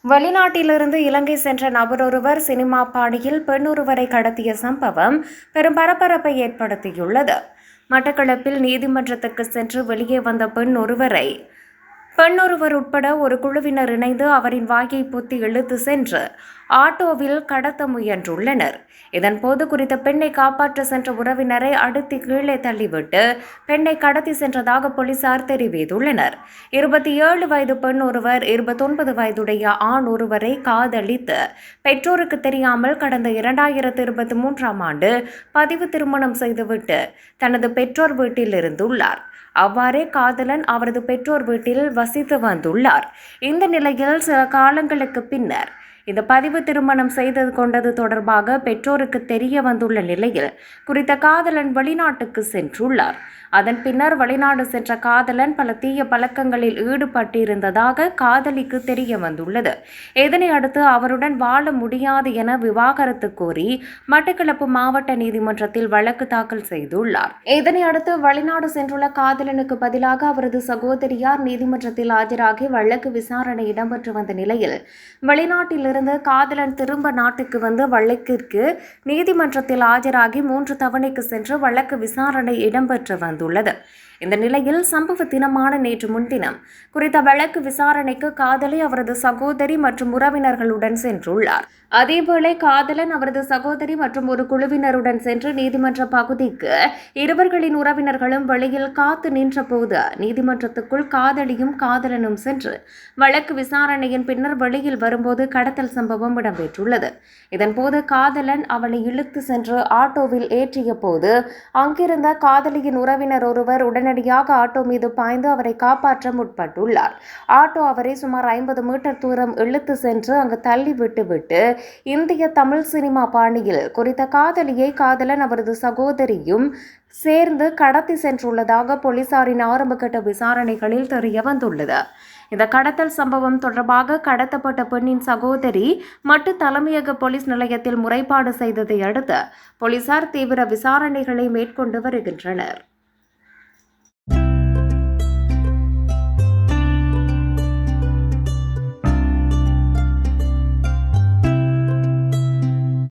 வெளிநாட்டிலிருந்து இலங்கை சென்ற நபரொருவர் சினிமா பாணியில் பெண்ணொருவரை கடத்திய சம்பவம் பெரும் பரபரப்பை ஏற்படுத்தியுள்ளது. மட்டக்களப்பில் நீதிமன்றத்துக்கு சென்று வெளியே வந்த பெண்ணொருவர் உட்பட ஒரு குழுவினர் இணைந்து அவரின் வாயை பொத்தி இழுத்து சென்று ஆட்டோவில் கடத்த முயன்றுள்ளனர். இதன்போது குறித்த பெண்ணை காப்பாற்ற சென்ற உறவினரை அடித்து கீழே தள்ளிவிட்டு பெண்ணை கடத்தி சென்றதாக போலீசார் தெரிவித்துள்ளனர். 27 வயது பெண் ஒருவர் 29 வயதுடைய ஆண் ஒருவரை காதலித்து பெற்றோருக்கு தெரியாமல் கடந்த 2023ஆம் ஆண்டு பதிவு திருமணம் செய்துவிட்டு தனது பெற்றோர் வீட்டில் இருந்துள்ளார். அவ்வாறே காதலன் அவரது பெற்றோர் வீட்டில் வசித்து வந்துள்ளார். இந்த நிலையில் சில காலங்களுக்கு பின்னர் இந்த பதிவு திருமணம் செய்து கொண்டது தொடர்பாக பெற்றோருக்கு தெரிய வந்துள்ள நிலையில் குறித்த காதலன் வெளிநாட்டுக்கு சென்றுள்ளார். அதன் பின்னர் வெளிநாடு சென்ற காதலன் பல தீய பழக்கங்களில் ஈடுபட்டிருந்ததாக காதலிக்கு தெரிய வந்துள்ளது. இதனை அடுத்து அவருடன் வாழ முடியாது என விவாகரத்து கோரி மட்டக்களப்பு மாவட்ட நீதிமன்றத்தில் வழக்கு தாக்கல் செய்துள்ளார். இதனை அடுத்து வெளிநாடு சென்றுள்ள காதலனுக்கு பதிலாக அவரது சகோதரியார் நீதிமன்றத்தில் ஆஜராகி வழக்கு விசாரணை இடம்பெற்று வந்த நிலையில் வெளிநாட்டிலிருந்து காதலன் திரும்ப நாட்டுக்கு வந்து வழக்கிற்கு நீதிமன்றத்தில் ஆஜராகி 3 தவணைக்கு சென்று வழக்கு விசாரணை இடம்பெற்று வந்துள்ளது. இந்த நிலையில் சம்பவ தினமான நேற்று முன்தினம் குறித்த வழக்கு விசாரணைக்கு காதலி அவரது சகோதரி மற்றும் உறவினர்களுடன் சென்றுள்ளார். அதேவேளை காதலன் அவரது சகோதரி மற்றும் ஒரு குழுவினருடன் சென்று நீதிமன்ற பகுதிக்கு இருவர்களின் உறவினர்களும் வெளியில் காத்து நின்ற போது நீதிமன்றத்துக்குள் காதலியும் காதலனும் சென்று வழக்கு விசாரணையின் பின்னர் வெளியில் வரும்போது கடத்தல் சம்பவம் இடம்பெற்றுள்ளது. இதன்போது காதலன் அவளை இழுத்து சென்று ஆட்டோவில் ஏற்றிய போது அங்கிருந்த காதலியின் உறவினர் ஒருவர் உடனடியாக ஆட்டோ மீது பாய்ந்து அவரை காப்பாற்ற முற்பட்டுள்ளார். ஆட்டோ அவரை சுமார் 50 மீட்டர் தூரம் இழுத்து சென்று அங்கு தள்ளி விட்டுவிட்டு இந்திய தமிழ் சினிமா பாணியில் குறித்த காதலியை காதலன் அவரது சகோதரியும் சேர்ந்து கடத்தி சென்றுள்ளதாக போலீசாரின் ஆரம்பகட்ட விசாரணைகளில் தெரிய வந்துள்ளது. இந்த கடத்தல் சம்பவம் தொடர்பாக கடத்தப்பட்ட பெண்ணின் சகோதரி மட்டு தலைமையக போலீஸ் நிலையத்தில் முறைப்பாடு செய்ததை அடுத்து போலீசார் தீவிர விசாரணைகளை மேற்கொண்டு வருகின்றனர்.